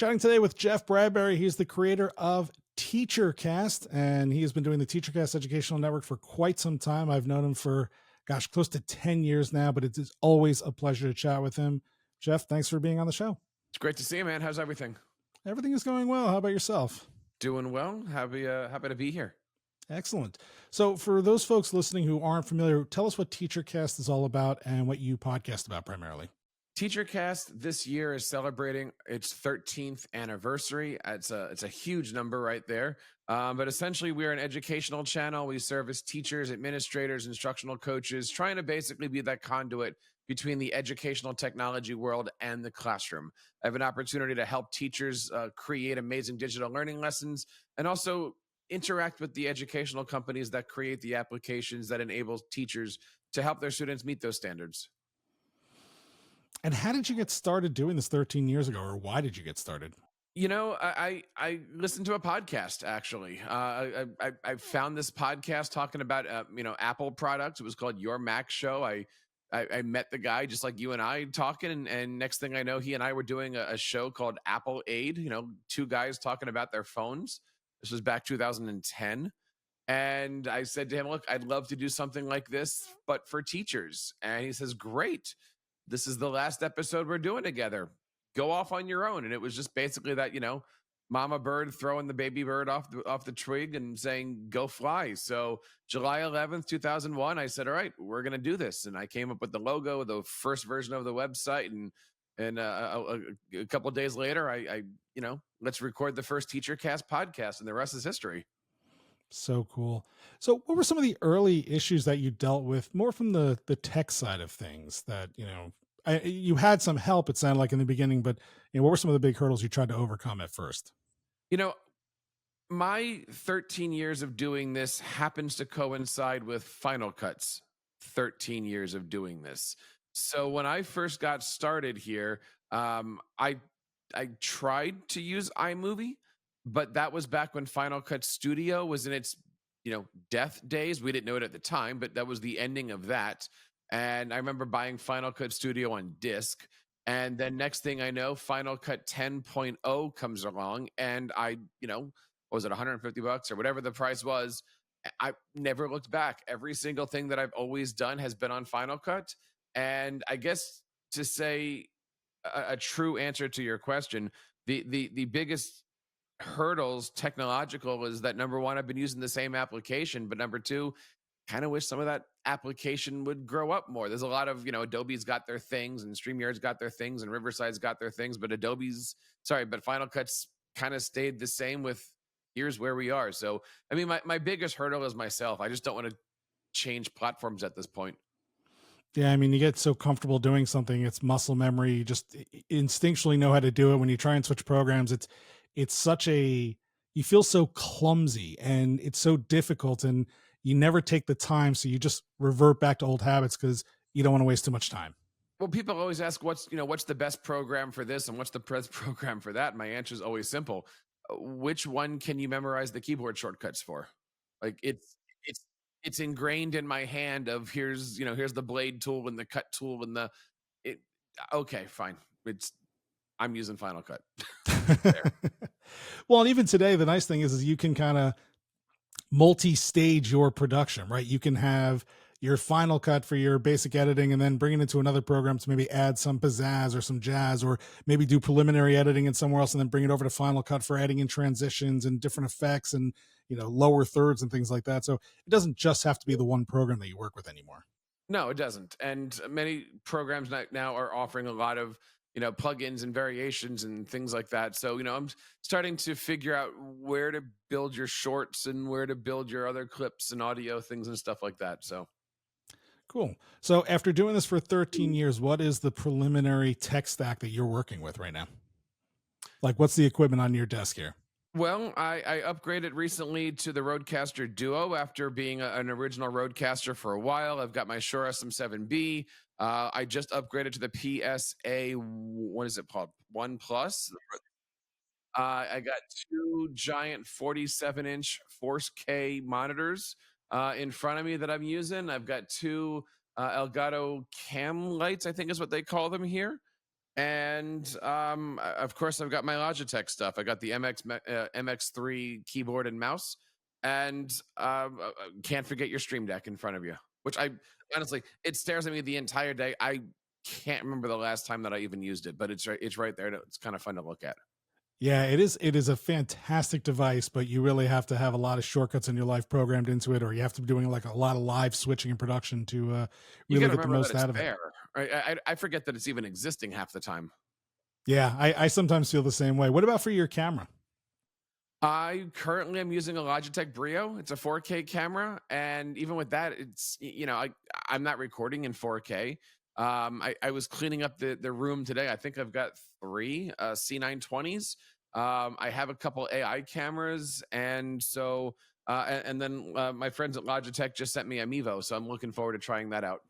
Chatting today with Jeff Bradbury. He's the creator of TeacherCast, and he has been doing the TeacherCast Educational Network for quite some time. I've known him for, close to 10 years now, but it is always a pleasure to chat with him. Jeff, thanks for being on the show. It's great to see you, man. How's everything? Everything is going well. How about yourself? Doing well. Happy to be here. Excellent. So for those folks listening who aren't familiar, tell us what TeacherCast is all about and what you podcast about primarily. TeacherCast this year is celebrating its 13th anniversary. It's a huge number right there. But essentially, we're an educational channel. We service teachers, administrators, instructional coaches, trying to basically be that conduit between the educational technology world and the classroom. I have an opportunity to help teachers create amazing digital learning lessons and also interact with the educational companies that create the applications that enable teachers to help their students meet those standards. And how did you get started doing this 13 years ago, or why did you get started? You know, I listened to a podcast actually. I found this podcast talking about Apple products. It was called Your Mac Show. I met the guy just like you and I talking, and next thing I know, he and I were doing a show called Apple Aid. You know, two guys talking about their phones. This was back 2010. And I said to him, look, I'd love to do something like this, but for teachers. And he says, great. This is the last episode we're doing together. Go off on your own. And it was just basically that, mama bird throwing the baby bird off the twig and saying, go fly. So July 11th, 2001, I said, all right, we're going to do this. And I came up with the logo, the first version of the website. And a couple of days later, I let's record the first TeacherCast podcast, and the rest is history. So cool. So what were some of the early issues that you dealt with more from the tech side of things that, you had some help, it sounded like in the beginning, but what were some of the big hurdles you tried to overcome at first? My 13 years of doing this happens to coincide with Final Cut's 13 years of doing this. So when I first got started here, I tried to use iMovie, but that was back when Final Cut Studio was in its death days. We didn't know it at the time, but that was the ending of that. And I remember buying Final Cut Studio on disc. And then next thing I know, Final Cut 10.0 comes along, and what was it, 150 bucks or whatever the price was? I never looked back. Every single thing that I've always done has been on Final Cut. And I guess to say a true answer to your question, the biggest hurdles technological is that, number one, I've been using the same application, but number two, kind of wish some of that application would grow up more. There's a lot of, Adobe's got their things and StreamYard's got their things and Riverside's got their things, but Final Cut's kind of stayed the same with here's where we are. So, I mean, my biggest hurdle is myself. I just don't want to change platforms at this point. Yeah, I mean, you get so comfortable doing something, it's muscle memory. You just instinctually know how to do it. When you try and switch programs, it's such a, you feel so clumsy and it's so difficult, and you never take the time. So you just revert back to old habits because you don't want to waste too much time. Well, people always ask what's the best program for this and what's the best program for that. My answer is always simple. Which one can you memorize the keyboard shortcuts for? Like it's ingrained in my hand of here's the blade tool and the cut tool and okay, fine. I'm using Final Cut. Well, and even today, the nice thing is you can kind of multi-stage your production, right? You can have your Final Cut for your basic editing and then bring it into another program to maybe add some pizzazz or some jazz, or maybe do preliminary editing in somewhere else and then bring it over to Final Cut for adding in transitions and different effects and, lower thirds and things like that. So it doesn't just have to be the one program that you work with anymore. No, it doesn't. And many programs now are offering a lot of plugins and variations and things like that. So, I'm starting to figure out where to build your shorts and where to build your other clips and audio things and stuff like that. So cool. So after doing this for 13 years, what is the preliminary tech stack that you're working with right now? Like, what's the equipment on your desk here? Well, I upgraded recently to the Rodecaster Duo after being an original Rodecaster for a while. I've got my Shure SM7B. I just upgraded to the PSA, what is it called? One Plus. I got two giant 47-inch Force K monitors in front of me that I'm using. I've got two Elgato cam lights, I think is what they call them here. And of course, I've got my Logitech stuff. I got the MX3 keyboard and mouse, and can't forget your Stream Deck in front of you. Which I honestly, it stares at me the entire day. I can't remember the last time that I even used it, but it's right there. It's kind of fun to look at. Yeah, it is a fantastic device, but you really have to have a lot of shortcuts in your life programmed into it, or you have to be doing like a lot of live switching in production to You got really to get the remember that most it's out of it. there. Right? I forget that it's even existing half the time. Yeah, I sometimes feel the same way. What about for your camera? I currently am using a Logitech Brio. It's a 4K camera, and even with that, I'm not recording in 4K. I was cleaning up the room today. I think I've got three C920s. I have a couple AI cameras, and so and then my friends at Logitech just sent me a Mevo, so I'm looking forward to trying that out.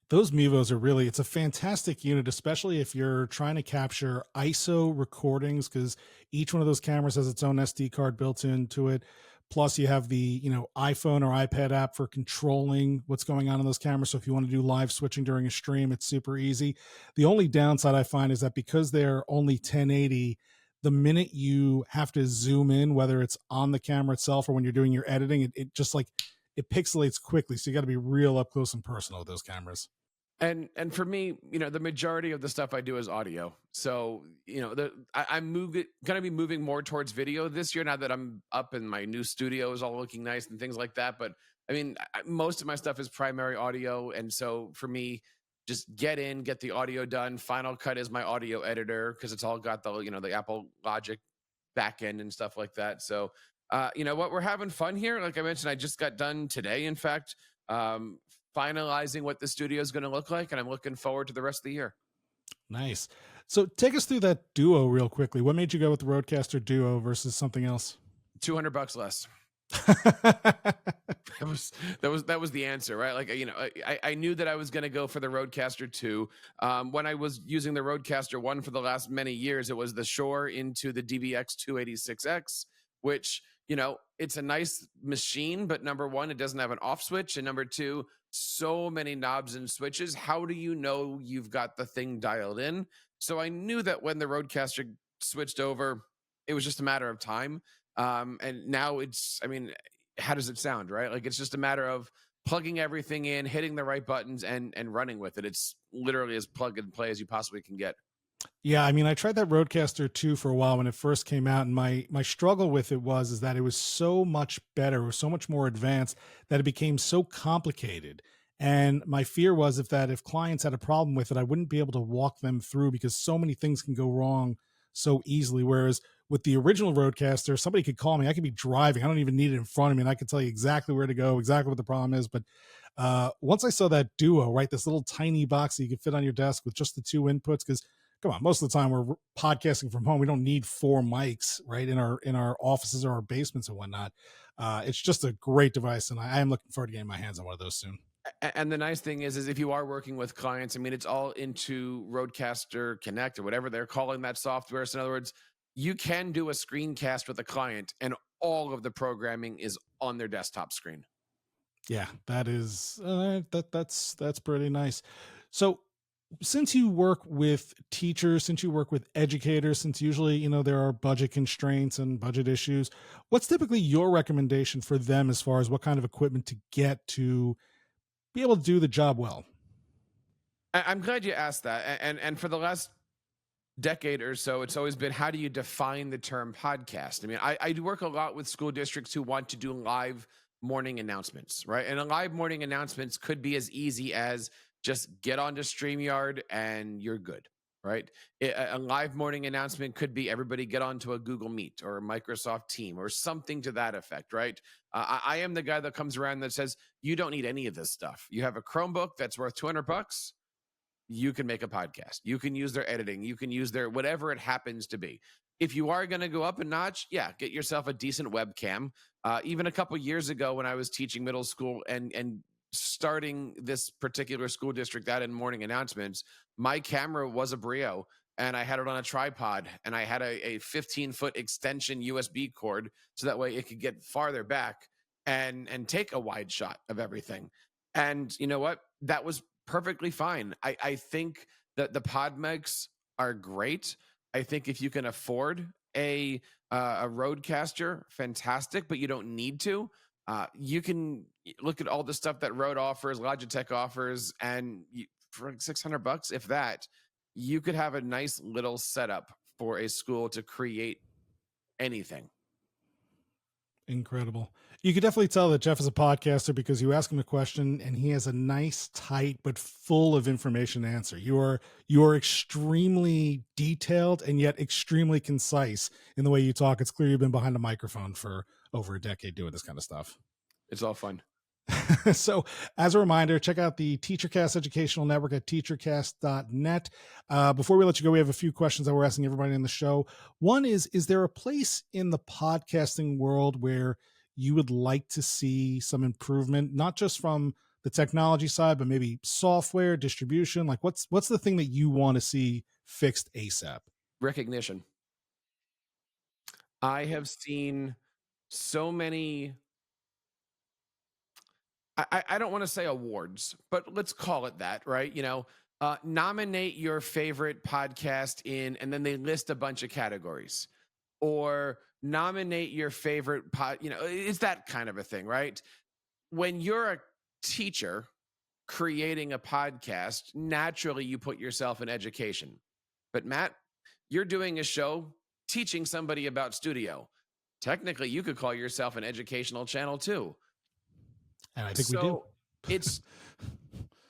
Those Mevos are really, it's a fantastic unit, especially if you're trying to capture ISO recordings, because each one of those cameras has its own SD card built into it. Plus you have the, iPhone or iPad app for controlling what's going on in those cameras. So if you want to do live switching during a stream, it's super easy. The only downside I find is that because they're only 1080, the minute you have to zoom in, whether it's on the camera itself or when you're doing your editing, it just like it pixelates quickly. So you got to be real up close and personal with those cameras. And for me, the majority of the stuff I do is audio. So, I'm gonna be moving more towards video this year now that I'm up and my new studio is all looking nice and things like that. But I mean, most of my stuff is primary audio, and so for me, just get the audio done. Final Cut is my audio editor because it's all got the Apple Logic backend and stuff like that. So, you know what? We're having fun here. Like I mentioned, I just got done today, in fact, um, finalizing what the studio is going to look like, and I'm looking forward to the rest of the year. Nice. So take us through that Duo real quickly. What made you go with the Roadcaster Duo versus something else? $200 less. That was that was the answer, right? Like I knew that I was going to go for the Roadcaster 2. When I was using the Roadcaster 1 for the last many years, it was the Shure into the DVX 286X, which it's a nice machine, but number one, it doesn't have an off switch, and number two, so many knobs and switches. How do you know you've got the thing dialed in? So I knew that when the Roadcaster switched over, it was just a matter of time. And now I mean, how does it sound, right? Like it's just a matter of plugging everything in, hitting the right buttons, and running with it. It's literally as plug and play as you possibly can get. Yeah, I mean, I tried that Roadcaster 2 for a while when it first came out, and my struggle with it was is that it was so much better, it was so much more advanced that it became so complicated. And my fear was if clients had a problem with it, I wouldn't be able to walk them through because so many things can go wrong so easily. Whereas with the original Roadcaster, somebody could call me, I could be driving, I don't even need it in front of me, and I could tell you exactly where to go, exactly what the problem is. But once I saw that Duo, right, this little tiny box that you could fit on your desk with just the two inputs, because come on, most of the time we're podcasting from home, we don't need four mics right in our offices or our basements and whatnot. It's just a great device, and I am looking forward to getting my hands on one of those soon. And the nice thing is if you are working with clients, I mean, it's all into Roadcaster Connect or whatever they're calling that software. So in other words, you can do a screencast with a client, and all of the programming is on their desktop screen. Yeah, that is that's pretty nice. So since you work with teachers, since you work with educators, since usually there are budget constraints and budget issues, what's typically your recommendation for them as far as what kind of equipment to get to be able to do the job well? I'm glad you asked that. And for the last decade or so, it's always been, how do you define the term podcast? I mean, I do work a lot with school districts who want to do live morning announcements, right? And a live morning announcements could be as easy as just get onto StreamYard and you're good, right? A live morning announcement could be everybody get onto a Google Meet or a Microsoft Team or something to that effect, right? I am the guy that comes around that says, you don't need any of this stuff. You have a Chromebook that's worth $200, you can make a podcast. You can use their editing. You can use their whatever it happens to be. If you are going to go up a notch, yeah, get yourself a decent webcam. Even a couple years ago, when I was teaching middle school and starting this particular school district out in morning announcements, my camera was a Brio, and I had it on a tripod, and I had a 15-foot extension USB cord, so that way it could get farther back and take a wide shot of everything. And you know what? That was perfectly fine. I think that the pod mics are great. I think if you can afford a roadcaster, fantastic, but you don't need to. You can look at all the stuff that Rode offers, Logitech offers, and for like $600, if that, you could have a nice little setup for a school to create anything. Incredible. You could definitely tell that Jeff is a podcaster because you ask him a question and he has a nice, tight, but full of information answer. You are extremely detailed and yet extremely concise in the way you talk. It's clear you've been behind a microphone for over a decade doing this kind of stuff. It's all fun. So, as a reminder, check out the TeacherCast Educational Network at teachercast.net. Before we let you go, we have a few questions that we're asking everybody on the show. One is there a place in the podcasting world where you would like to see some improvement, not just from the technology side, but maybe software, distribution? Like, what's the thing that you want to see fixed ASAP? Recognition. I have seen so many. I don't want to say awards, but let's call it that, right? Nominate your favorite podcast in, and then they list a bunch of categories, or nominate your favorite it's that kind of a thing, right? When you're a teacher creating a podcast, naturally you put yourself in education. But Matt, you're doing a show teaching somebody about studio. Technically, you could call yourself an educational channel too. And I think we do. It's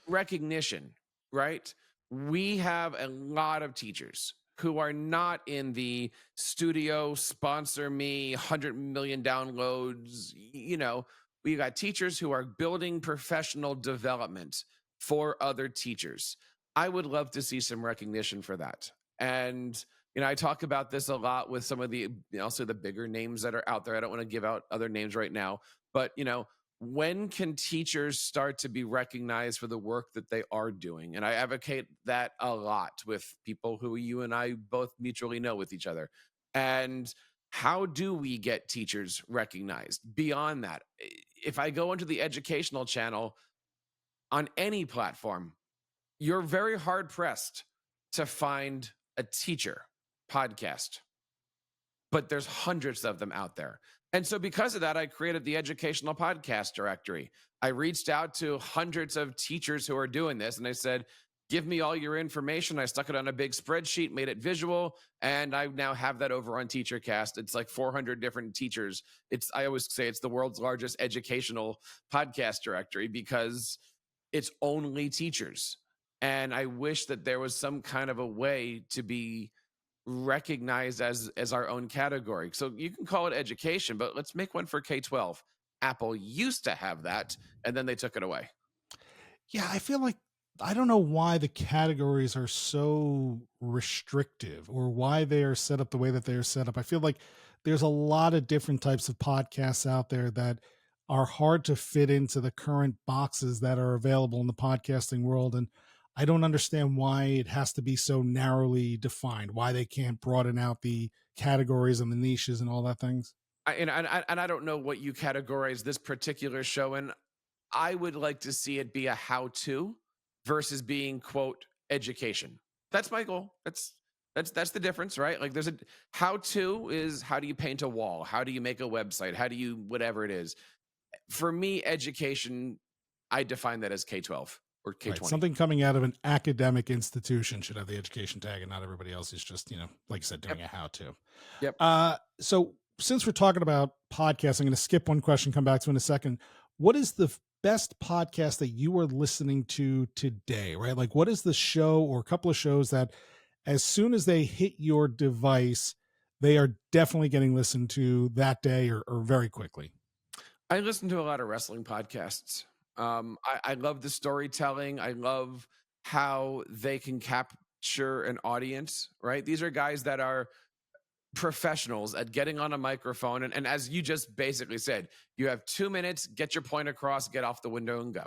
recognition, right? We have a lot of teachers who are not in the studio, sponsor me, 100 million downloads. We got teachers who are building professional development for other teachers. I would love to see some recognition for that. And I talk about this a lot with some of the also the bigger names that are out there. I don't want to give out other names right now, but when can teachers start to be recognized for the work that they are doing? And I advocate that a lot with people who you and I both mutually know with each other. And how do we get teachers recognized beyond that? If I go into the educational channel on any platform, you're very hard pressed to find a teacher podcast, but there's hundreds of them out there. And so because of that, I created the educational podcast directory. I reached out to hundreds of teachers who are doing this, and I said, give me all your information. I stuck it on a big spreadsheet, made it visual, and I now have that over on TeacherCast. It's like 400 different teachers. I always say it's the world's largest educational podcast directory because it's only teachers. And I wish that there was some kind of a way to be recognized as our own category. So you can call it education, but let's make one for K-12. Apple used to have that, and then they took it away. Yeah, I feel like I don't know why the categories are so restrictive or why they are set up the way that they are set up. I feel like there's a lot of different types of podcasts out there that are hard to fit into the current boxes that are available in the podcasting world. And I don't understand why it has to be so narrowly defined, why they can't broaden out the categories and the niches and all that things. And I don't know what you categorize this particular show in. I would like to see it be a how-to versus being, quote, education. That's my goal. That's the difference, right? Like there's a how-to is how do you paint a wall? How do you make a website? How do you whatever it is? For me, education, I define that as K-12 or K-20. Right. Something coming out of an academic institution should have the education tag, and not everybody else is just, like you said, doing a how-to. Yep. So since we're talking about podcasts, I'm going to skip one question, come back to in a second. What is the best podcast that you are listening to today, right? Like what is the show or a couple of shows that as soon as they hit your device, they are definitely getting listened to that day or very quickly? I listen to a lot of wrestling podcasts. I love the storytelling. I love how they can capture an audience, right? These are guys that are professionals at getting on a microphone. And as you just basically said, you have 2 minutes, get your point across, get off the window and go.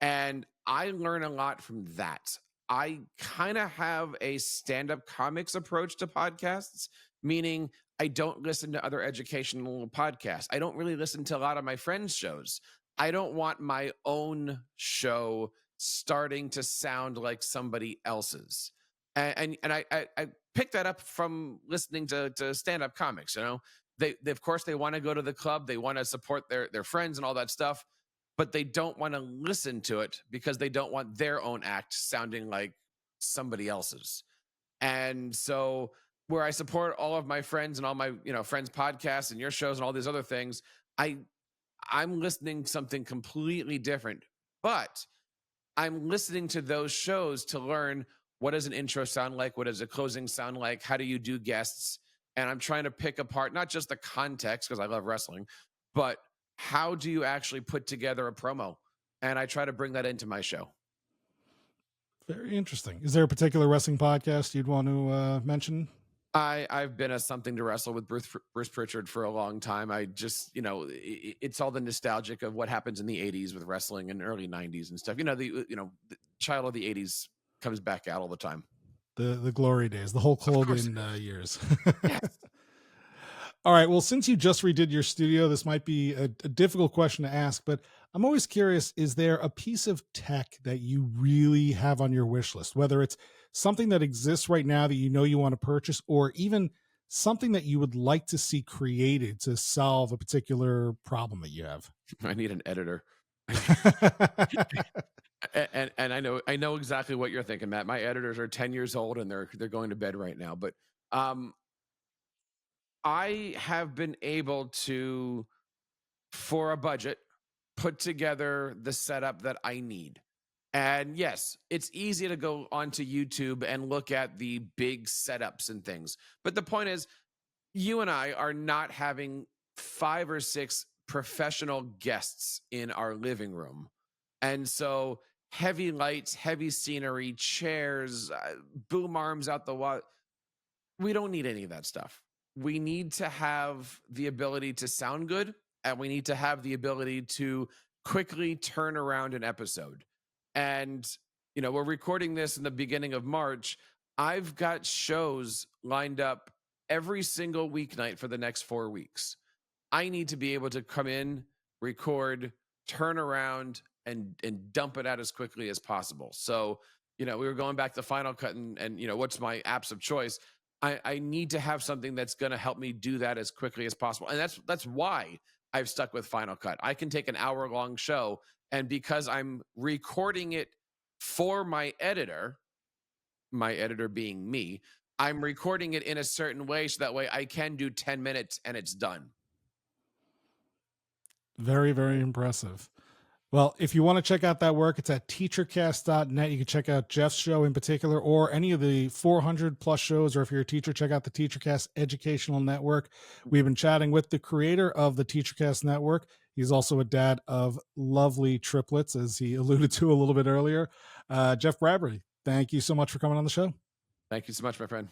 And I learn a lot from that. I kind of have a stand-up comics approach to podcasts, meaning I don't listen to other educational podcasts. I don't really listen to a lot of my friends' shows. I don't want my own show starting to sound like somebody else's. And I picked that up from listening to stand up comics. You know, they of course they want to go to the club, they want to support their friends and all that stuff, but they don't want to listen to it because they don't want their own act sounding like somebody else's. And so where I support all of my friends and all my, friends podcasts and your shows and all these other things, I I'm listening something completely different. But I'm listening to those shows to learn, what does an intro sound like? What does a closing sound like? How do you do guests? And I'm trying to pick apart not just the context because I love wrestling, but how do you actually put together a promo? And I try to bring that into my show. Very interesting. Is there a particular wrestling podcast you'd want to mention? I've been a something to wrestle with Bruce Pritchard for a long time. I just, it's all the nostalgic of what happens in the 80s with wrestling and early 90s and stuff. The child of the 80s comes back out all the time. The glory days, the Hulk Hogan years. Yes. All right. Well, since you just redid your studio, this might be a difficult question to ask, but I'm always curious, is there a piece of tech that you really have on your wish list, whether it's something that exists right now that you know you want to purchase, or even something that you would like to see created to solve a particular problem that you have? I need an editor. And I know exactly what you're thinking, Matt. My editors are 10 years old and they're going to bed right now. But I have been able to, for a budget, put together the setup that I need. And yes, it's easy to go onto YouTube and look at the big setups and things. But the point is, you and I are not having 5 or 6 professional guests in our living room. And so heavy lights, heavy scenery, chairs, boom arms out the wall. We don't need any of that stuff. We need to have the ability to sound good, and we need to have the ability to quickly turn around an episode. And, we're recording this in the beginning of March. I've got shows lined up every single weeknight for the next 4 weeks. I need to be able to come in, record, turn around, and dump it out as quickly as possible. So, we were going back to Final Cut and what's my apps of choice. I need to have something that's going to help me do that as quickly as possible. And that's why I've stuck with Final Cut. I can take an hour-long show, and because I'm recording it for my editor being me, I'm recording it in a certain way so that way I can do 10 minutes and it's done. Very, very impressive. Well, if you want to check out that work, it's at teachercast.net. You can check out Jeff's show in particular, or any of the 400 plus shows, or if you're a teacher, check out the TeacherCast Educational Network. We've been chatting with the creator of the TeacherCast Network. He's also a dad of lovely triplets, as he alluded to a little bit earlier. Jeff Bradbury, thank you so much for coming on the show. Thank you so much, my friend.